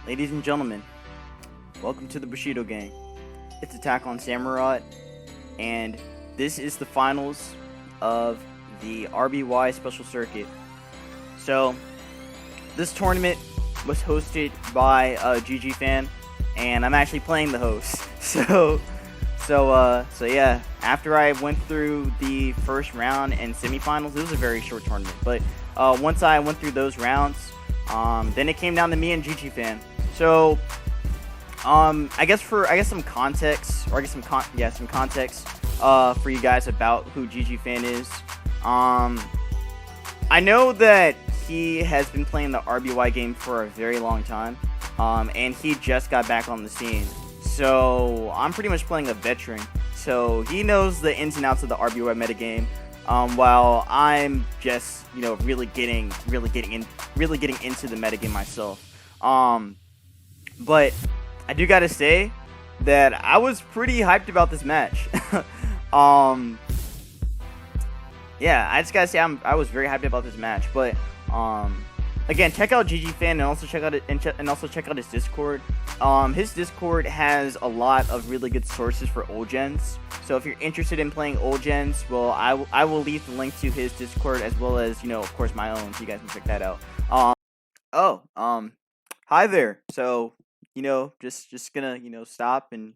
Ladies and gentlemen, welcome to the Bushido Gang. It's Attack on Samurott, and this is the finals of the RBY Special Circuit. So, this tournament was hosted by GGfan, and I'm actually playing the host. So yeah, after I went through the first round and semifinals, it was a very short tournament, but once I went through those rounds, then it came down to me and GGfan. So, I guess some context, or some context for you guys about who GGfan is. I know that he has been playing the RBY game for a very long time, and he just got back on the scene. So I'm pretty much playing a veteran. So he knows the ins and outs of the RBY metagame, while I'm just really getting into the metagame myself. But I do gotta say that I was pretty hyped about this match. Yeah, I just gotta say I was very happy about this match. But again, check out GGfan and also check out his Discord. His Discord has a lot of really good sources for old gens. So if you're interested in playing old gens, well, I will leave the link to his Discord as well as of course my own, so you guys can check that out. Hi there. So just gonna stop and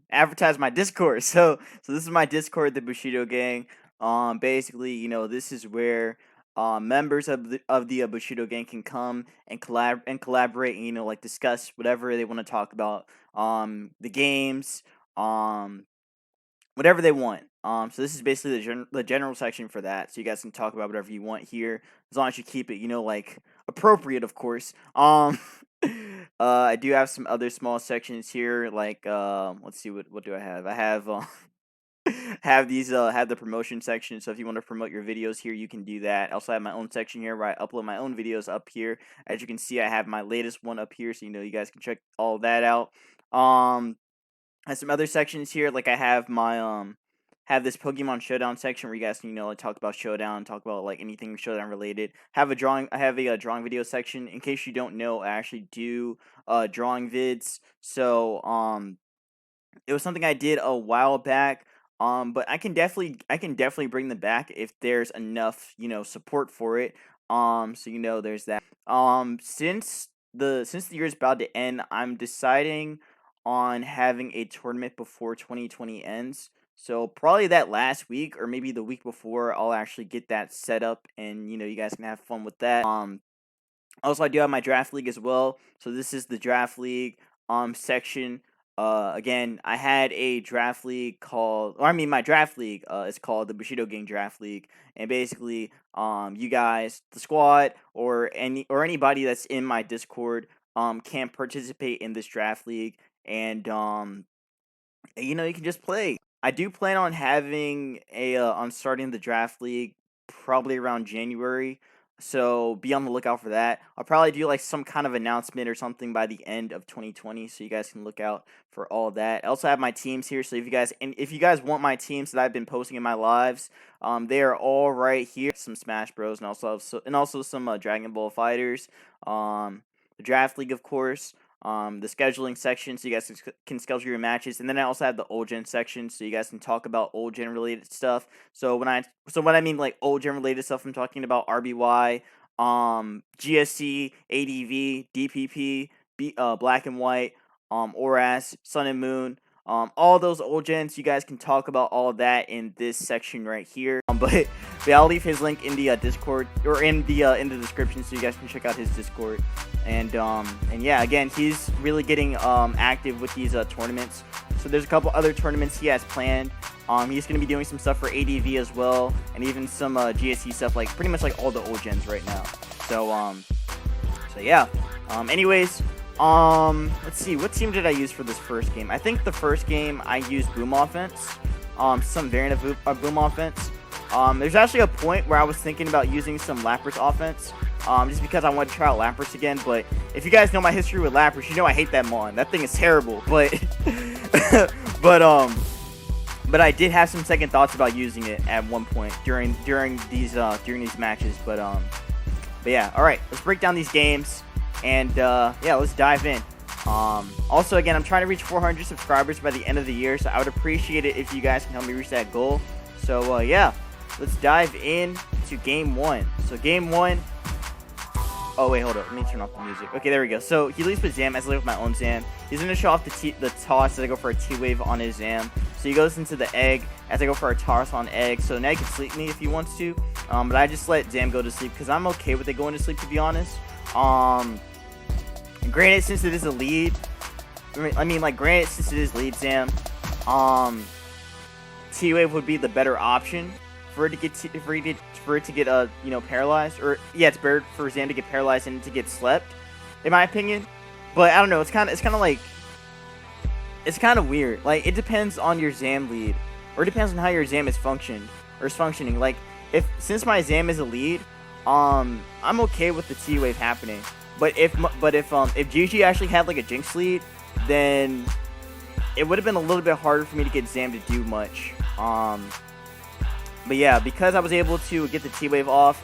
advertise my Discord. So this is my Discord, the Bushido Gang. Basically, this is where members of the Bushido Gang can come and collaborate and like discuss whatever they want to talk about, the games, whatever they want. So this is basically the general section for that. So you guys can talk about whatever you want here, as long as you keep it like appropriate, of course. I do have some other small sections here, like let's see, what do I have? I have have the promotion section. So if you want to promote your videos here, you can do that. I also have my own section here where I upload my own videos up here. As you can see, I have my latest one up here, so you guys can check all that out. I have some other sections here, like I have my have this Pokemon Showdown section where you guys can like talk about Showdown, talk about like anything Showdown related. I have a drawing video section. In case you don't know, I actually do drawing vids. So it was something I did a while back. But I can definitely bring them back if there's enough support for it. So there's that. Since the year's about to end, I'm deciding on having a tournament before 2020 ends. So probably that last week or maybe the week before, I'll actually get that set up, and you guys can have fun with that. Also, I do have my draft league as well. So this is the draft league section. Again, I had a draft league my draft league is called the Bushido Gang Draft League, and basically you guys, the squad, or anybody that's in my Discord can participate in this draft league, and you can just play. I do plan on having on starting the draft league probably around January. So be on the lookout for that. I'll probably do like some kind of announcement or something by the end of 2020, so you guys can look out for all of that. I also have my teams here, so if you guys want my teams that I've been posting in my lives, they are all right here. Some Smash Bros, and also some Dragon Ball Fighters. The draft league, of course. The scheduling section, so you guys can schedule your matches, and then I also have the old gen section, so you guys can talk about old gen related stuff. So when I mean like old gen related stuff, I'm talking about RBY, GSC, ADV, DPP, Black and White, ORAS, Sun and Moon. All those old gens, you guys can talk about all of that in this section right here. But I'll leave his link in the Discord, or in the description, so you guys can check out his Discord. And yeah, again, he's really getting active with these tournaments. So there's a couple other tournaments he has planned. He's gonna be doing some stuff for ADV as well, and even some GSC stuff, like pretty much like all the old gens right now. So yeah. Anyways. Let's see, what team did I use for this first game? I think the first game I used Boom Offense, some variant of Boom Offense. There's actually a point where I was thinking about using some Lapras offense, just because I wanted to try out Lapras again. But if you guys know my history with Lapras, you know I hate that mon. That thing is terrible. But but I did have some second thoughts about using it at one point during these matches. But yeah, all right, let's break down these games. And yeah, let's dive in. Also, again, I'm trying to reach 400 subscribers by the end of the year, so I would appreciate it if you guys can help me reach that goal. So, yeah, let's dive in to game 1. So, game 1. Oh, wait, hold up. Let me turn off the music. Okay, there we go. So, he leads with Zam as I lead with my own Zam. He's going to show off the toss as I go for a T-Wave on his Zam. So, he goes into the egg as I go for a Tauros on egg. So, now he can sleep me if he wants to. But I just let Zam go to sleep because I'm okay with it going to sleep, to be honest. Granted, since it is a lead, granted, since it is lead Zam, T-Wave would be the better option for it to get paralyzed, or yeah, it's better for Zam to get paralyzed and to get slept, in my opinion. But I don't know, it's kind of weird. Like, it depends on your Zam lead, or it depends on how your Zam is functioning. Like, since my Zam is a lead, I'm okay with the T-Wave happening. But if GG actually had like a Jinx lead, then it would have been a little bit harder for me to get Zam to do much. But yeah, because I was able to get the T-Wave off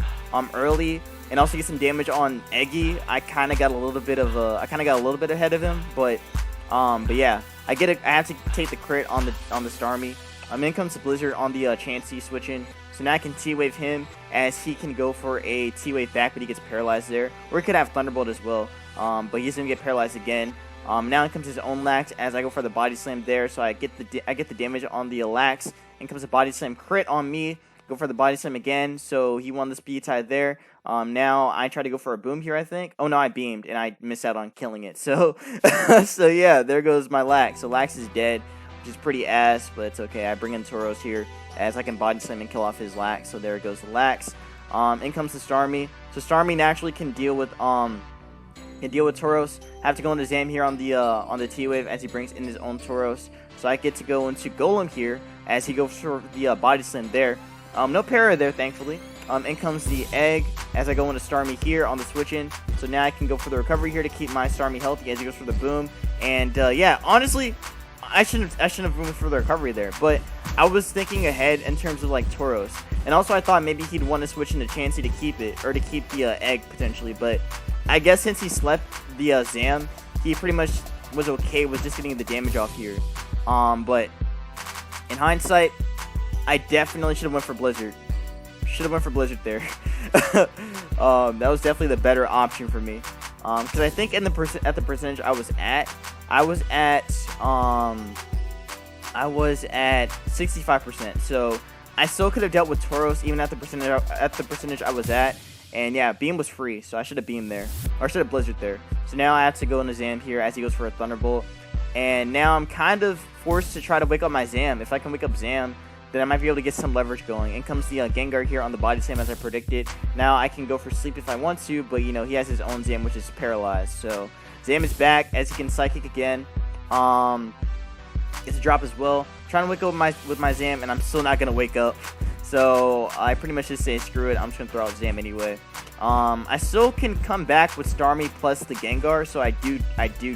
early and also get some damage on Eggy, I kind of got a little bit ahead of him. But yeah, I have to take the crit on the Starmie. In comes the Blizzard on the Chansey switching. So now I can T-Wave him as he can go for a T-Wave back, but he gets paralyzed there. Or he could have Thunderbolt as well, but he's going to get paralyzed again. Now in comes his own Lax as I go for the Body Slam there, so I get the damage on the Lax. In comes a Body Slam crit on me. Go for the Body Slam again, so he won the speed tie there. Now I try to go for a boom here, I think. Oh no, I beamed, and I missed out on killing it. So, so yeah, there goes my Lax. So Lax is dead, which is pretty ass, but it's okay. I bring in Tauros here as I can Body Slam and kill off his Lax. So there goes the Lax. In comes the Starmie. So Starmie naturally can deal with Tauros. Have to go into Zam here on the T-Wave as he brings in his own Tauros. So I get to go into Golem here as he goes for the Body Slam there. No para there, thankfully. In comes the egg as I go into Starmie here on the switch in. So now I can go for the recovery here to keep my Starmie healthy as he goes for the boom. And yeah, honestly, I shouldn't have boomed for the recovery there, but I was thinking ahead in terms of like Tauros. And also I thought maybe he'd want to switch into Chansey to keep it, or to keep the egg potentially. But I guess since he slept the Zam, he pretty much was okay with just getting the damage off here. But in hindsight, I definitely should have went for Blizzard. There. That was definitely the better option for me. Because I think at the percentage I was at 65%. So I still could have dealt with Tauros even at the percentage I was at. And yeah, beam was free, so I should have beamed there, or should have Blizzard there. So now I have to go into Zam here as he goes for a Thunderbolt. And now I'm kind of forced to try to wake up my Zam. If I can wake up Zam, then I might be able to get some leverage going. In comes the Gengar here on the Body Slam as I predicted. Now I can go for sleep if I want to, but you know, he has his own Zam, which is paralyzed. So Zam is back as he can Psychic again. It's a drop as well. Trying to wake up with my Zam, and I'm still not going to wake up. So I pretty much just say screw it. I'm just going to throw out Zam anyway. I still can come back with Starmie plus the Gengar, so I do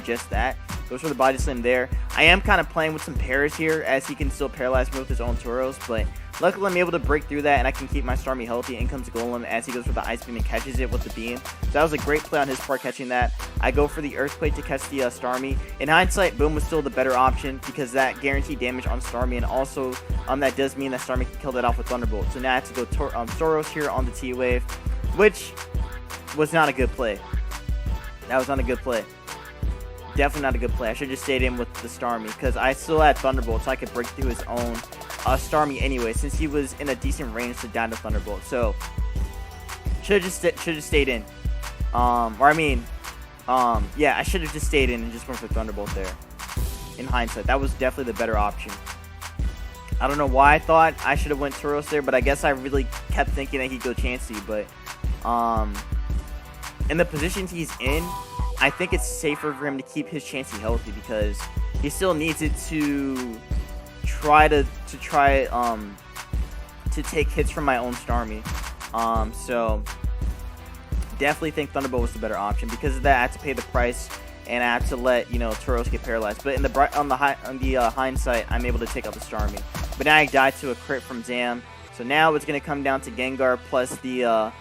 just that. Goes for the Body Slam there. I am kind of playing with some pairs here as he can still paralyze me with his own Tauros, but luckily I'm able to break through that and I can keep my Starmie healthy. In comes Golem as he goes for the Ice Beam and catches it with the beam. So that was a great play on his part catching that. I go for the Earthquake to catch the Starmie. In hindsight, Boom was still the better option because that guaranteed damage on Starmie, and also that does mean that Starmie can kill that off with Thunderbolt. So now I have to go Tauros here on the T-Wave, which was not a good play. That was not a good play. Definitely not a good play. I should have just stayed in with the Starmie because I still had Thunderbolt, so I could break through his own Starmie anyway, since he was in a decent range to down to Thunderbolt. So should have just stayed in. Yeah, I should have just stayed in and just went for Thunderbolt there. In hindsight, that was definitely the better option. I don't know why I thought I should have went Tauros there, but I guess I really kept thinking that he'd go Chansey. But in the positions he's in, I think it's safer for him to keep his Chansey healthy because he still needs it to try to take hits from my own Starmie. So definitely think Thunderbolt was the better option. Because of that, I had to pay the price and I had to let Tauros get paralyzed. But in the hindsight, I'm able to take out the Starmie. But now I died to a crit from Zam. So now it's gonna come down to Gengar plus the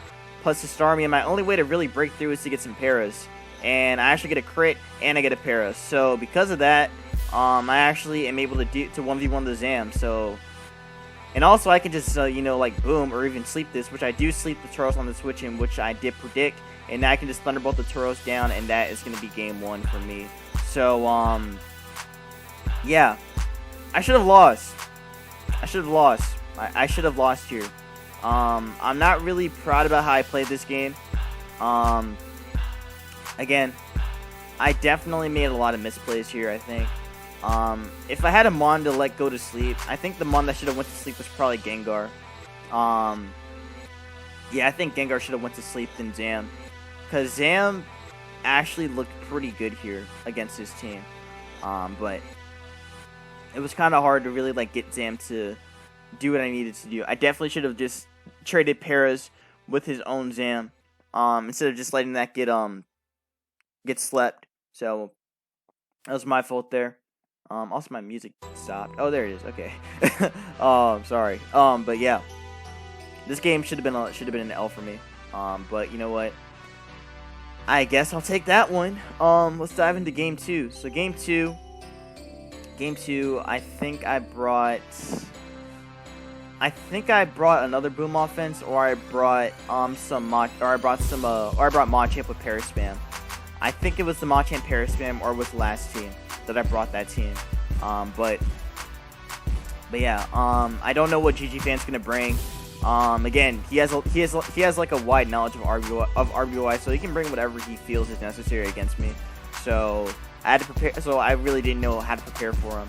Starmie. And my only way to really break through is to get some paras. and I actually get a crit, and I get a para. So because of that, I actually am able to 1v1 the Zam. So, and also I can just you know, like boom, or even sleep this, which I do sleep the Tauros on the switch in, which I did predict, and now I can just Thunderbolt the Tauros down, and that is going to be game 1 for me. So yeah, I should have lost. I should have lost here. I'm not really proud about how I played this game. Again, I definitely made a lot of misplays here, I think. If I had a Mon to let go to sleep, I think the Mon that should have went to sleep was probably Gengar. Yeah, I think Gengar should have went to sleep than Zam. Because Zam actually looked pretty good here against his team. But it was kind of hard to really like get Zam to do what I needed to do. I definitely should have just traded paras with his own Zam, instead of just letting that get slept. So that was my fault there. Also my music stopped. Oh, there it is. Okay. Sorry. But yeah, this game should have been an L for me. But you know what? I guess I'll take that one. Let's dive into game 2. So game 2, I think I brought another boom offense, or I brought Machamp with Paris Spam. I think it was the Machamp Paris Spam, or was the last team that I brought that team. But yeah, I don't know what GGfan's gonna bring. Again, he has like a wide knowledge of RBY, so he can bring whatever he feels is necessary against me. So I had to prepare. So I really didn't know how to prepare for him.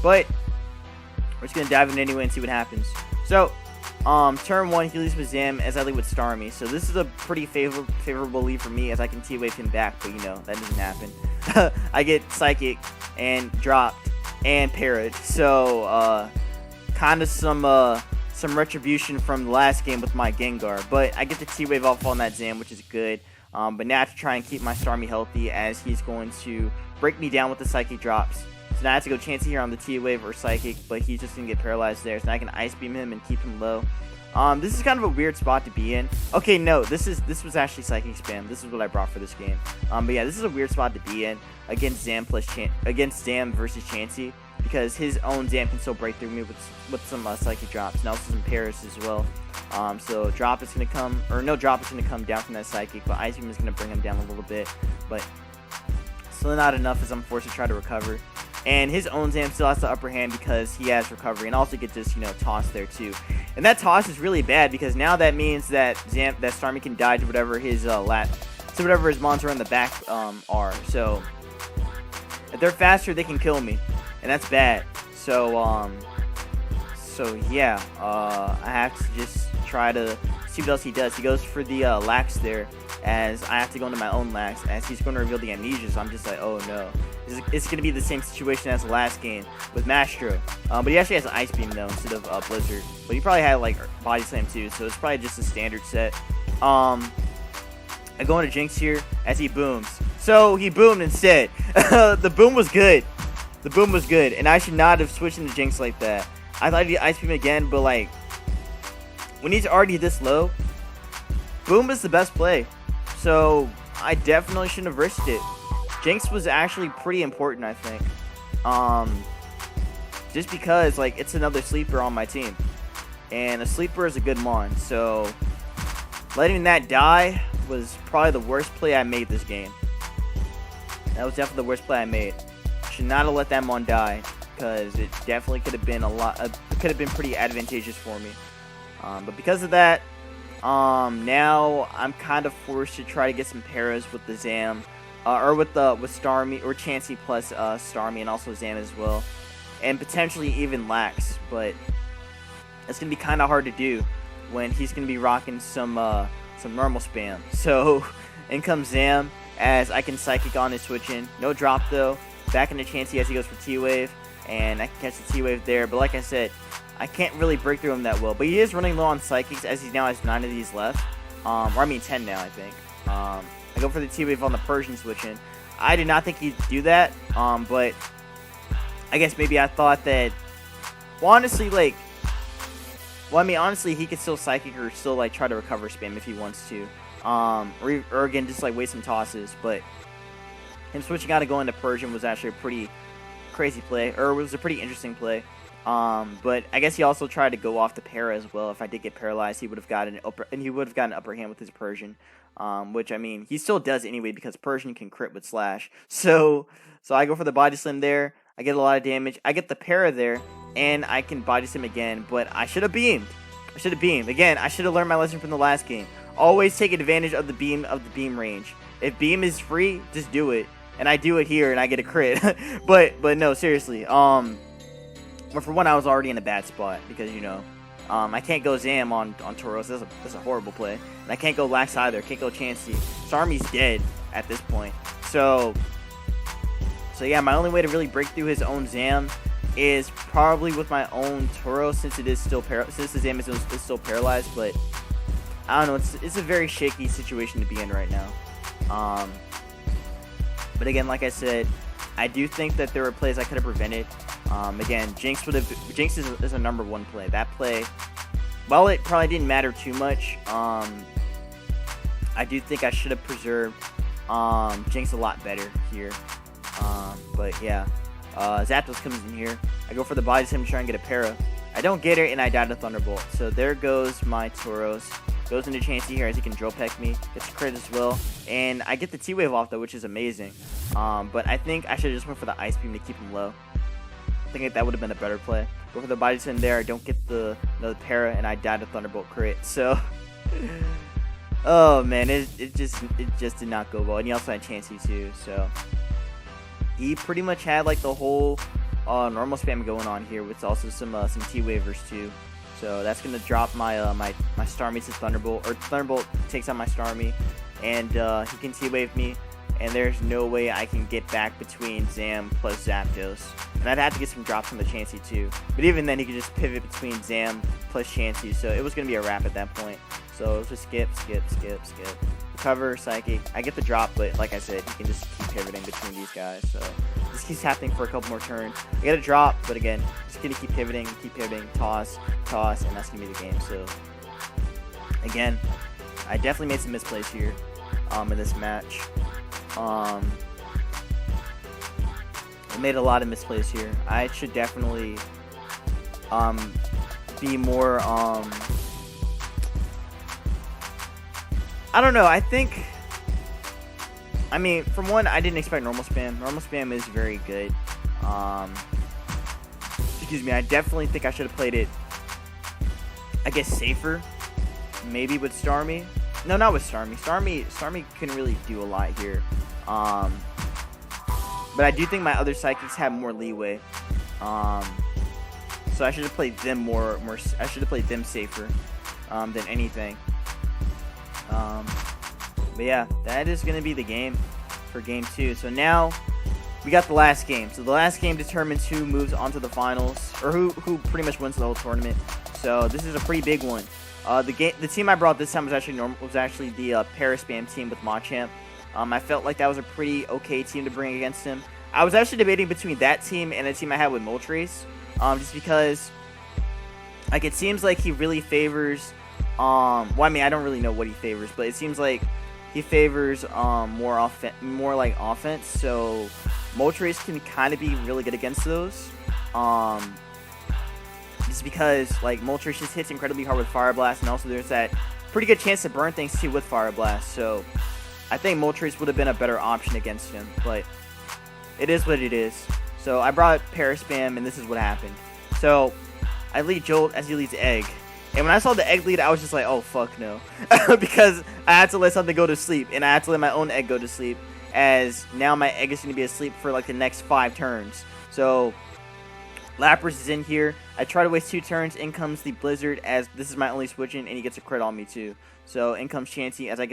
But we're just gonna dive in anyway and see what happens. So, turn 1, he leads with Zam as I lead with Starmie. So this is a pretty favorable lead for me, as I can T-Wave him back, but you know, that doesn't happen. I get Psychic and dropped and parried. So, kind of some retribution from the last game with my Gengar. But I get the T-Wave off on that Zam, which is good. But now I have to try and keep my Starmie healthy, as he's going to break me down with the Psychic drops. So now I have to go Chansey here on the T-Wave or Psychic, but he's just going to get paralyzed there. So now I can Ice Beam him and keep him low. This is kind of a weird spot to be in. Okay, no, this was actually Psychic Spam. This is what I brought for this game. But yeah, this is a weird spot to be in against Zam versus Chansey, because his own Zam can still break through me with some Psychic drops, and also some Paris as well. So drop is going to come, or no drop is going to come down from that Psychic, but Ice Beam is going to bring him down a little bit, but still not enough, as I'm forced to try to recover. And his own Zam still has the upper hand because he has recovery, and also gets this, you know, toss there too. And that toss is really bad, because now that means that Starmie can dodge whatever his whatever his monster in the back are. So if they're faster, they can kill me, and that's bad. So yeah, I have to just try to see what else he does. He goes for the Lax there, as I have to go into my own Lax, as he's going to reveal the Amnesia. So I'm just like, oh no. It's going to be the same situation as the last game with Mastro. But he actually has an Ice Beam, though, instead of Blizzard. But he probably had, like, Body Slam, too, so it's probably just a standard set. I go into Jinx here as he booms. So he boomed instead. The boom was good. The boom was good, and I should not have switched into Jinx like that. I thought he'd Ice Beam again, but, like, when he's already this low, boom is the best play. So I definitely shouldn't have risked it. Jinx was actually pretty important, I think. Just because, like, it's another sleeper on my team. And a sleeper is a good mon. So letting that die was probably the worst play I made this game. That was definitely the worst play I made. Should not have let that mon die, because it definitely could have been could have been pretty advantageous for me. But because of that, now I'm kind of forced to try to get some paras with the Zam. Or with Starmie, or Chansey plus Starmie, and also Zam as well, and potentially even Lax, but it's gonna be kind of hard to do when he's gonna be rocking some normal spam. So in comes Zam, as I can Psychic on his switch in, no drop though. Back into Chansey as he goes for T-Wave, and I can catch the T-Wave there. But like I said, I can't really break through him that well. But he is running low on Psychics, as he now has 9 of these left, or I mean 10 now, I think. I go for the T-Wave on the Persian switch in. I did not think he'd do that, but I guess maybe I thought that, well, honestly, honestly, he could still Psychic or still, like, try to recover spam if he wants to. or again, just like waste some tosses. But him switching out and going to Persian was actually a pretty crazy play, or it was a pretty interesting play. But I guess he also tried to go off the para as well. If I did get paralyzed, he would have gotten an upper hand with his Persian. Which I mean, he still does anyway because Persian can crit with slash. So I go for the body slam there. I get a lot of damage. I get the para there, and I can body slam again. But I should have beamed. Again, I should have learned my lesson from the last game. Always take advantage of the beam range. If beam is free, just do it. And I do it here, and I get a crit. but no, seriously. But for one, I was already in a bad spot because I can't go Zam on Tauros. That's a horrible play. And I can't go Lax either. Can't go Chansey. Starmie's dead at this point. So yeah, my only way to really break through his own Zam is probably with my own Tauros since it is still since the Zam is still paralyzed. But I don't know. It's a very shaky situation to be in right now. But again, like I said, I do think that there were plays I could have prevented. Again, Jinx is a number one play. That play, while it probably didn't matter too much, I do think I should have preserved Jinx a lot better here. But yeah, Zapdos comes in here. I go for the body slam to try and get a para. I don't get it, and I die to Thunderbolt. So there goes my Tauros. Goes into Chansey here as he can drill peck me. Gets a crit as well. And I get the T-Wave off though, which is amazing. But I think I should have just went for the Ice Beam to keep him low. I think that would have been a better play. Go for the body slam there. I don't get the para, and I die to Thunderbolt crit. So, oh man, it just did not go well. And he also had Chansey too. So he pretty much had like the whole normal spam going on here, with also some T-Wavers too. So that's gonna drop my my Starmie to Thunderbolt, or Thunderbolt takes out my Starmie, and he can T-Wave me, and there's no way I can get back between Zam plus Zapdos. And I'd have to get some drops from the Chansey too. But even then, he could just pivot between Zam plus Chansey, so it was gonna be a wrap at that point. So just skip. Recover, Psychic. I get the drop, but like I said, he can just keep pivoting between these guys. So this keeps happening for a couple more turns. I get a drop, but again, just gonna keep pivoting, toss, and that's gonna be the game. So again, I definitely made some misplays here in this match. I made a lot of misplays here. I should definitely be more I don't know. I mean, from one, I didn't expect normal spam. Normal spam is very good. Excuse me. I definitely think I should have played it, I guess, safer. Maybe with Starmie. No, not with Starmie. Starmie couldn't really do a lot here. But I do think my other psychics have more leeway. So I should have played them more. I should have played them safer than anything. But yeah, that is going to be the game for game 2. So now we got the last game. So the last game determines who moves on to the finals, or who pretty much wins the whole tournament. So this is a pretty big one. The team I brought this time was actually the Paris Spam team with Machamp. I felt like that was a pretty okay team to bring against him. I was actually debating between that team and the team I had with Moltres, just because like it seems like he really favors well, I mean, I don't really know what he favors, but it seems like he favors more like offense. So Moltres can kind of be really good against those. Just because like Moltres just hits incredibly hard with Fire Blast, and also there's that pretty good chance to burn things too with Fire Blast. So I think Moltres would have been a better option against him, but it is what it is. So I brought Paris Spam, and this is what happened. So I lead Jolt as he leads Egg. And when I saw the Egg lead, I was just like, oh, fuck no. Because I had to let something go to sleep, and I had to let my own Egg go to sleep, as now my Egg is going to be asleep for like the next 5 turns. So Lapras is in here. I try to waste 2 turns. In comes the Blizzard, as this is my only switching, and he gets a crit on me too. So in comes Chansey as I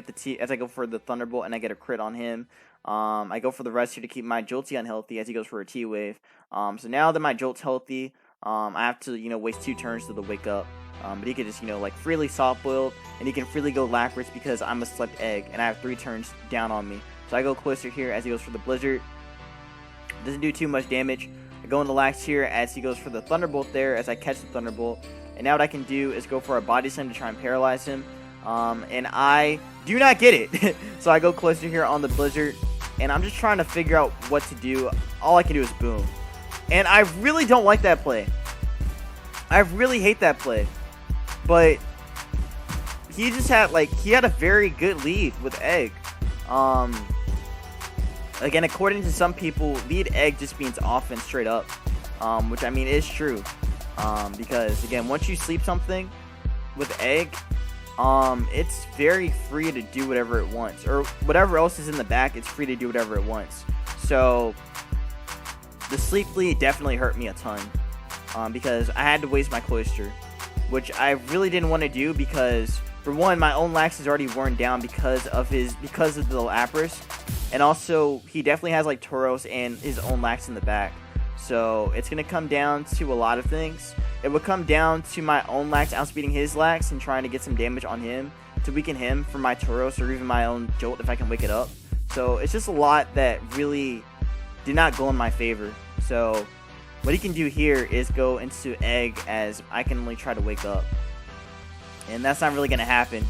go for the Thunderbolt, and I get a crit on him. I go for the rest here to keep my Jolty unhealthy as he goes for a T-Wave. So now that my Jolt's healthy, I have to waste 2 turns to the wake up. But he could just like freely soft boil, and he can freely go Lapras because I'm a slept Egg, and I have 3 turns down on me. So I go Cloyster here as he goes for the Blizzard. Doesn't do too much damage. I go into Lax here as he goes for the Thunderbolt there as I catch the Thunderbolt. And now what I can do is go for a Body Slam to try and paralyze him. and I do not get it. So I go Cloyster here on the Blizzard, and I'm just trying to figure out what to do. All I can do is boom. And I really don't like that play. I really hate that play. But he just had, he had a very good lead with Egg. Again, according to some people, lead Egg just means offense straight up. Which, I mean, is true. Because, again, once you sleep something with Egg, it's very free to do whatever it wants. Or whatever else is in the back, it's free to do whatever it wants. So the sleep lead definitely hurt me a ton. Because I had to waste my Cloyster, which I really didn't want to do because, for one, my own Lax is already worn down because of the Lapras, and also he definitely has Tauros and his own Lax in the back. So it's gonna come down to a lot of things. It would come down to my own Lax outspeeding his Lax and trying to get some damage on him to weaken him for my Tauros, or even my own Jolt if I can wake it up. So it's just a lot that really did not go in my favor. So what he can do here is go into Egg, as I can only try to wake up. And that's not really going to happen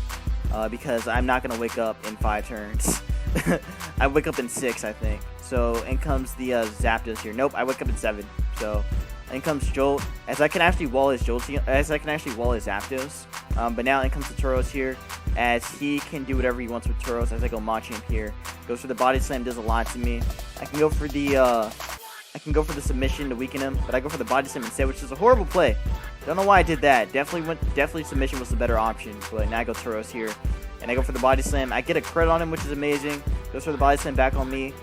because I'm not going to wake up in 5 turns. I wake up in 6, I think. So in comes the Zapdos here. Nope, I wake up in 7. So in comes Jolt, as I can actually wall his Zapdos. But now in comes the Tauros here, as he can do whatever he wants with Tauros. As I go Machamp here, goes for the Body Slam, does a lot to me. I can go for the submission to weaken him, but I go for the Body Slam instead, which is a horrible play. Don't know why I did that. Definitely submission was the better option, but now I go Tauros here, and I go for the Body Slam. I get a crit on him, which is amazing. Goes for the Body Slam back on me,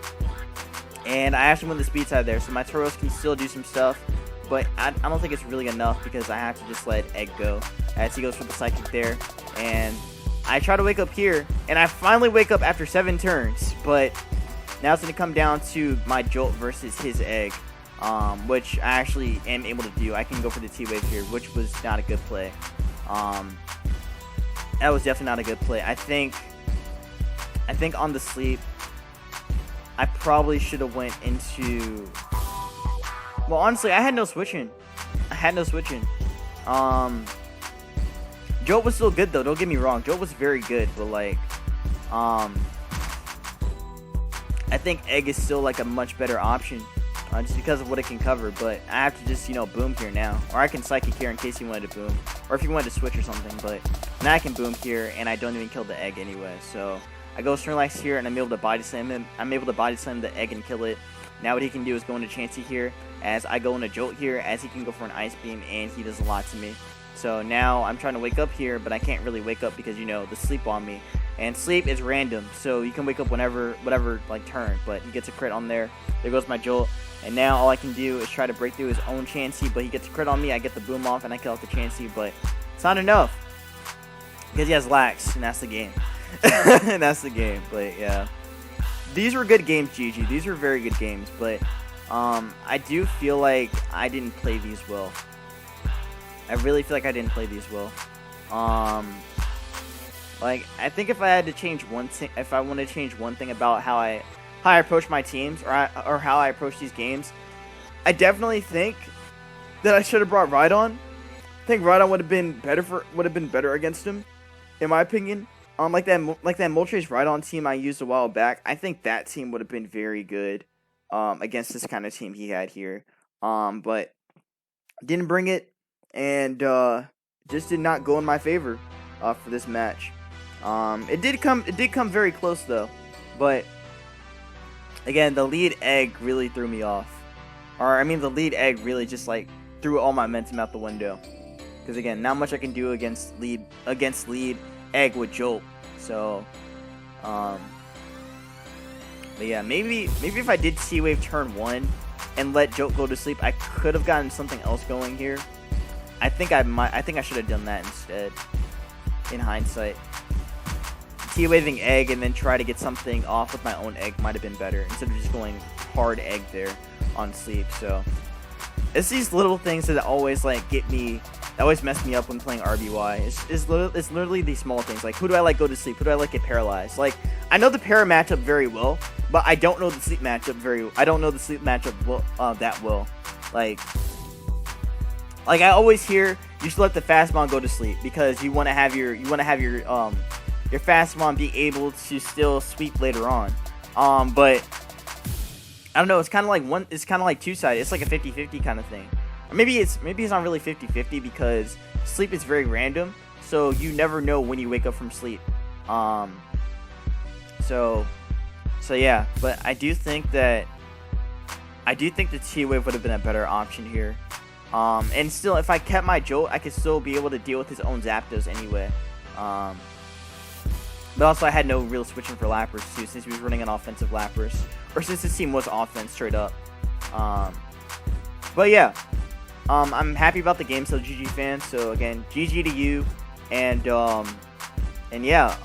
and I actually win the speed side there, so my Tauros can still do some stuff, but I don't think it's really enough because I have to just let Egg go, as he goes for the Psychic there, and I try to wake up here, and I finally wake up after 7 turns, but now it's going to come down to my Jolt versus his Egg, which I actually am able to do. I can go for the T-Wave here, which was not a good play. That was definitely not a good play. I think on the sleep, I probably should have went into... Well, honestly, I had no switching. Jolt was still good, though. Don't get me wrong. Jolt was very good, but, I think Egg is still a much better option just because of what it can cover, but I have to just, boom here now. Or I can Psychic here in case he wanted to boom, or if he wanted to switch or something, but now I can boom here, and I don't even kill the Egg anyway. So I go Snorlax here, and I'm able to Body Slam him. I'm able to Body Slam the Egg and kill it. Now what he can do is go into Chansey here, as I go into Jolt here, as he can go for an Ice Beam, and he does a lot to me. So now I'm trying to wake up here, but I can't really wake up because, the sleep on me. And sleep is random, so you can wake up whatever turn, but he gets a crit on there. There goes my Jolt, and now all I can do is try to break through his own Chansey, but he gets a crit on me. I get the boom off, and I kill off the Chansey, but it's not enough because he has Lax, and that's the game. And that's the game, but yeah. These were good games, GG. These were very good games, but I do feel like I didn't play these well. I really feel like I didn't play these well. I think if I had to change one thing, if I want to change one thing about how I approach my teams, or how I approach these games, I definitely think that I should have brought Rhydon. I think Rhydon would have been better against him, in my opinion. Like that Moltres Rhydon team I used a while back. I think that team would have been very good against this kind of team he had here. But didn't bring it, and just did not go in my favor for this match. It did come very close though, but again, the lead Egg really threw me off. The lead Egg really just threw all my momentum out the window. Because again, not much I can do against lead Egg with Jolt. So, but yeah, maybe if I did T-Wave turn 1 and let Jolt go to sleep, I could have gotten something else going here. I think I should have done that instead, in hindsight. T-Waving Egg and then try to get something off with my own Egg might have been better, instead of just going hard Egg there on sleep. So it's these little things that always get me, that always mess me up when playing RBY. It's literally these small things, who do I go to sleep, who do I get paralyzed. I know the para matchup very well, but I don't know the sleep matchup that well. I always hear you should let the Fastmon go to sleep, because you want to have your Fastmon be able to still sweep later on. But I don't know, it's kind of like two-sided. It's like a 50-50 kind of thing. Or maybe it's not really 50-50, because sleep is very random, so you never know when you wake up from sleep. So yeah, but I do think the T-Wave would have been a better option here. And still, if I kept my Jolt, I could still be able to deal with his own Zapdos anyway. But also, I had no real switching for Lapras too, since he was running an offensive Lapras, or since his team was offense straight up. But yeah, I'm happy about the game, so GGfan. So again, GG to you, and yeah,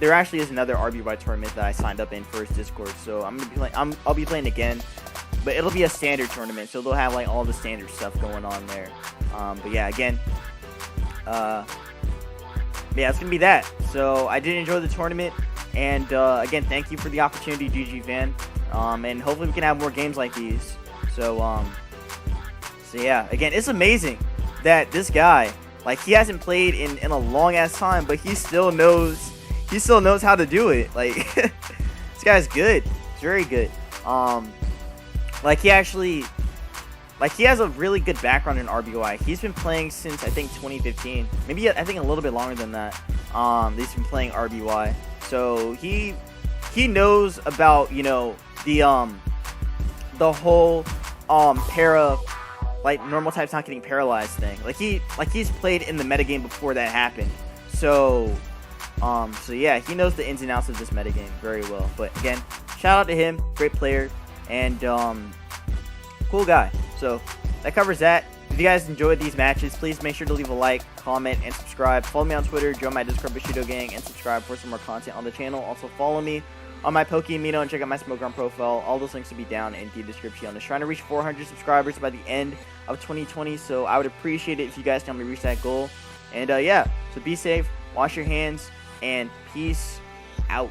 there actually is another RBY tournament that I signed up in for his Discord, so I'm gonna be playing. I'll be playing again, but it'll be a standard tournament, so they'll have like all the standard stuff going on there. But yeah, again, yeah, it's gonna be that. So I did enjoy the tournament, and again, thank you for the opportunity, GGfan. And hopefully we can have more games like these. So yeah, again, it's amazing that this guy, like, he hasn't played in a long ass time, but he still knows how to do it. Like, this guy's good. He's very good. Like, he has a really good background in RBY. He's been playing since, I think, 2015. Maybe, I think, a little bit longer than that. He's been playing RBY. So he knows about, you know, the whole para, like, normal types not getting paralyzed thing. He's played in the metagame before that happened. So yeah, he knows the ins and outs of this metagame very well. But again, shout out to him, great player, and cool guy. So that covers that. If you guys enjoyed these matches, please make sure to leave a like, comment, and subscribe. Follow me on Twitter, join my Discord Bushido gang, and subscribe for some more content on the channel. Also follow me on my Pokeamino and check out my Smokeground profile. All those links will be down in the description. I'm just trying to reach 400 subscribers by the end of 2020, so I would appreciate it if you guys can help me reach that goal. And yeah, so be safe, wash your hands, and peace out.